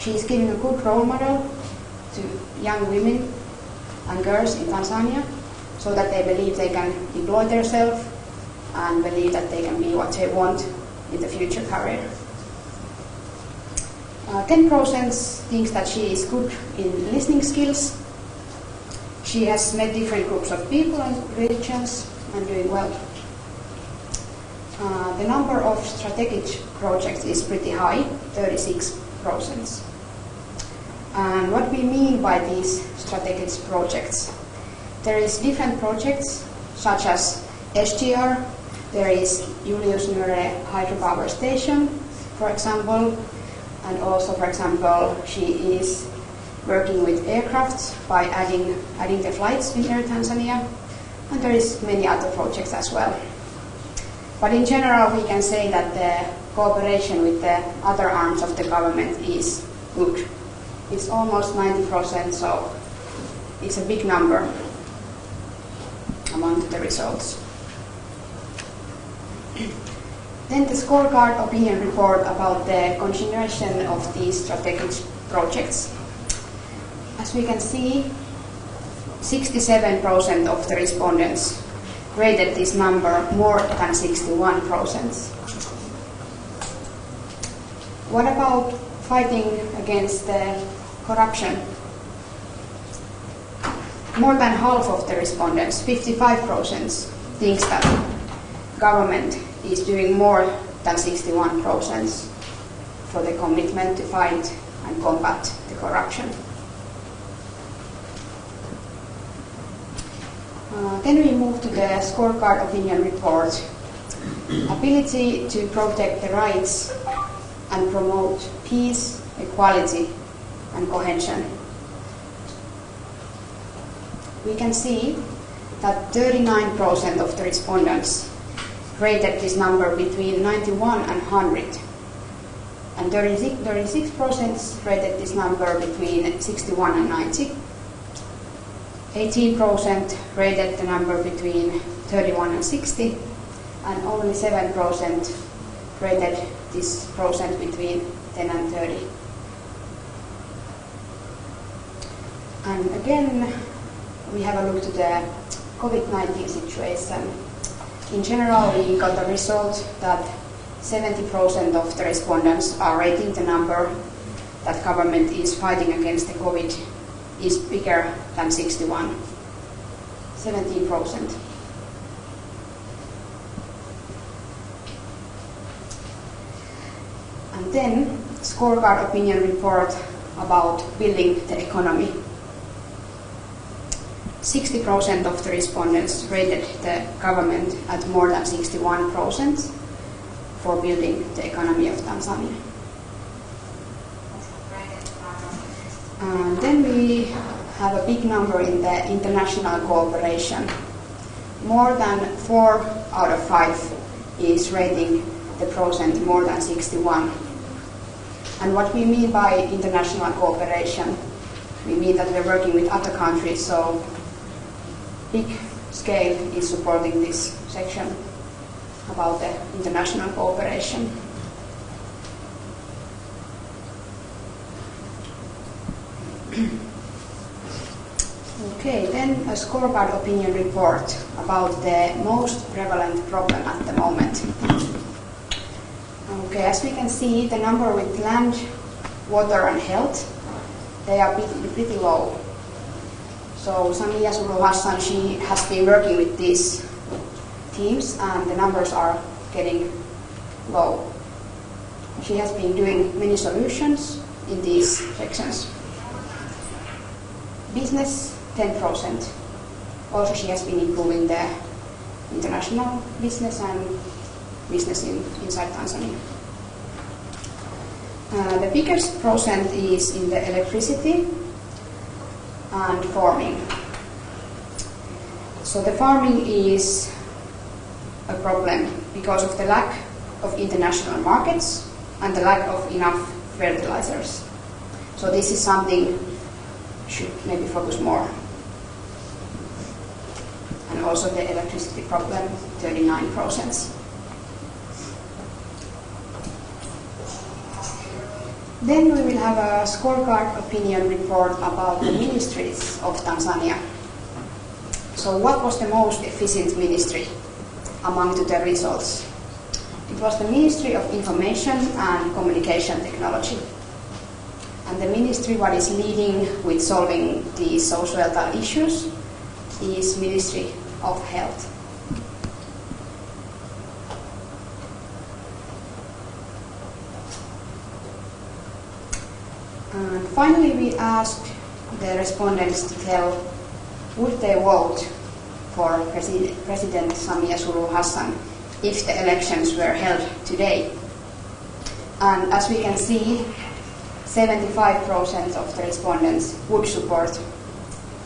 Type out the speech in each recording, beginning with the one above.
She is giving a good role model to young women and girls in Tanzania so that they believe they can employ themselves and believe that they can be what they want in the future career. 10% thinks that she is good in listening skills. She has met different groups of people and religions and doing well. The number of strategic projects is pretty high, 36%. And what we mean by these strategic projects, there is different projects such as SGR, there is Julius Nyerere hydropower station, for example, and also, for example, she is working with aircrafts by adding the flights in Air Tanzania, and there is many other projects as well. But in general, we can say that the cooperation with the other arms of the government is good. It's almost 90%, so it's a big number among the results. Then the scorecard opinion report about the continuation of these strategic projects. As we can see, 67% of the respondents rated this number more than 61%. What about fighting against the corruption? More than half of the respondents, 55%, thinks that government is doing more than 61% for the commitment to fight and combat the corruption. Then we move to the scorecard opinion report. Ability to protect the rights and promote peace, equality, and cohesion. We can see that 39% of the respondents rated this number between 91 and 100, and 36% rated this number between 61 and 90. 18% rated the number between 31 and 60, and only 7% rated this percent between 10 and 30. And again, we have a look to the COVID-19 situation. In general, we got the result that 70% of the respondents are rating the number that government is fighting against the COVID is bigger than 61, 17%. And then, scorecard opinion report about building the economy. 60% of the respondents rated the government at more than 61% for building the economy of Tanzania. And then we have a big number in the international cooperation. More than 4 out of 5 is rating the percent more than 61. And what we mean by international cooperation, we mean that we're working with other countries, so big scale is supporting this section about the international cooperation. Okay, then a scorecard opinion report about the most prevalent problem at the moment. Okay, as we can see, the number with land, water and health, they are pretty low. So Samia Hassan, she has been working with these teams and the numbers are getting low. She has been doing many solutions in these sections. Business, 10%. Also she has been improving the international business and business inside Tanzania. The biggest percent is in the electricity and farming. So the farming is a problem because of the lack of international markets and the lack of enough fertilizers. So this is something should maybe focus more. And also the electricity problem, 39%. Then we will have a scorecard opinion report about the ministries of Tanzania. So what was the most efficient ministry among the results? It was the Ministry of Information and Communication Technology. And the ministry what is leading with solving the societal issues is Ministry of Health. And finally, we asked the respondents to tell would they vote for President Samia Suluhu Hassan if the elections were held today. And as we can see, 75% of the respondents would support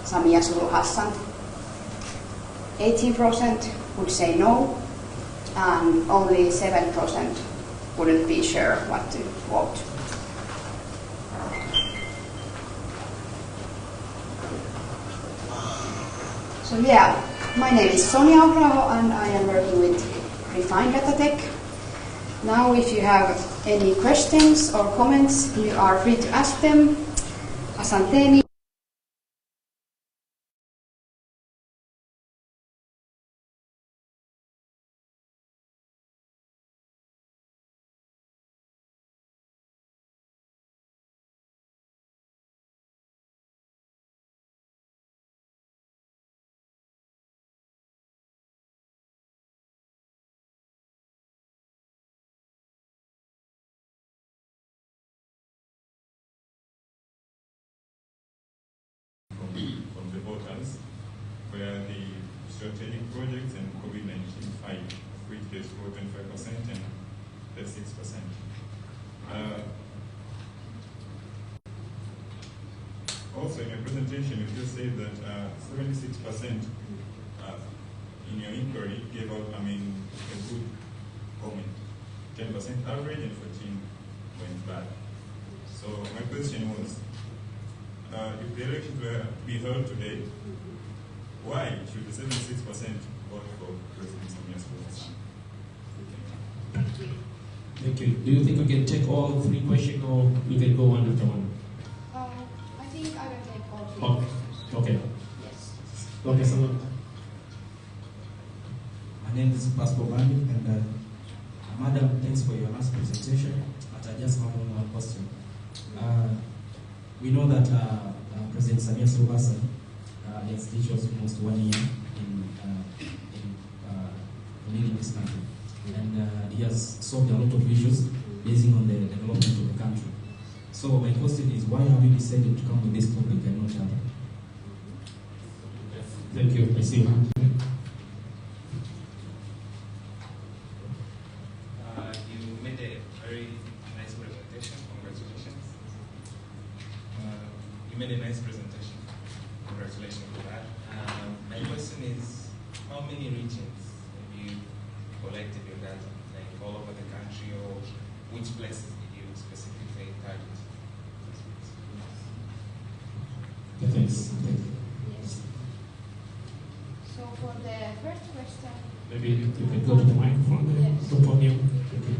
Samia Suluhu Hassan. 18% would say no, and only 7% wouldn't be sure what to vote. So yeah, my name is Sonia Abraho and I am working with Refine Data Tech. Now if you have any questions or comments, you are free to ask them. Asanteni. From the voters, where the strategic projects and COVID-19 fight, of which they scored 25% and 36%. Also, in your presentation, you just said that 76% in your inquiry gave out, a good comment. 10% average and 14 went bad. So my question was, if the elections were to be held today, why should the 76% vote for President Samia Suluhu Hassan? Thank you. Do you think we can take all three questions or we can go one after one? I think I will take all three. Oh, okay. Yes. Okay, someone. My name is Pastor Bani, and Madam, thanks for your last presentation. But I just have one question. We know that President Samia Suluhu Hassan has teached almost 1 year in leading this country, and he has solved a lot of issues based on the development of the country. So my question is, why have you decided to come with this topic and not other? Thank you. I see you. You made a very nice presentation. Congratulations. You made a nice presentation. Congratulations for that. My question is, how many regions have you collected your data? Like all over the country, or which places did you specifically target? Thanks. Yes. So for the first question, Maybe you can go to the microphone, Yes. the podium. Okay.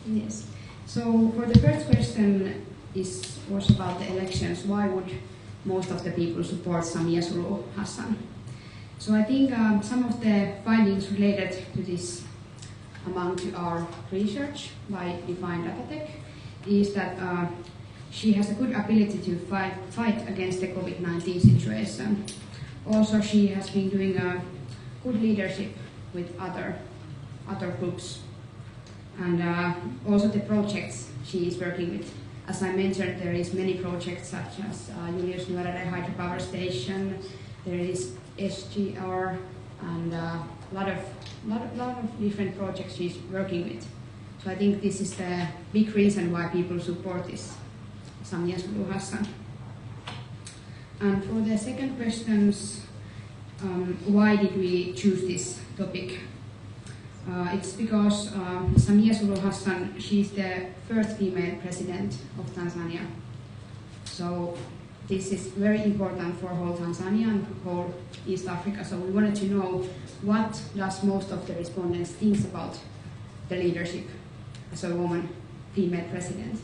yes. So for the first question was about the elections. Why would most of the people support Samia Suluhu Hassan? So I think some of the findings related to this among our research by Refine Data Tech is that she has a good ability to fight against the COVID-19 situation. Also, she has been doing a good leadership with other groups. And also the projects she is working with. As I mentioned, there is many projects such as Julius Nyerere hydropower station, there is SGR, and a lot of different projects she's working with. So I think this is the big reason why people support this Samia Suluhu Hassan. And for the second questions, why did we choose this topic? It's because Samia Suluhu Hassan, she's the first female president of Tanzania. So this is very important for whole Tanzania and whole East Africa. So we wanted to know what does most of the respondents think about the leadership as a woman, female president.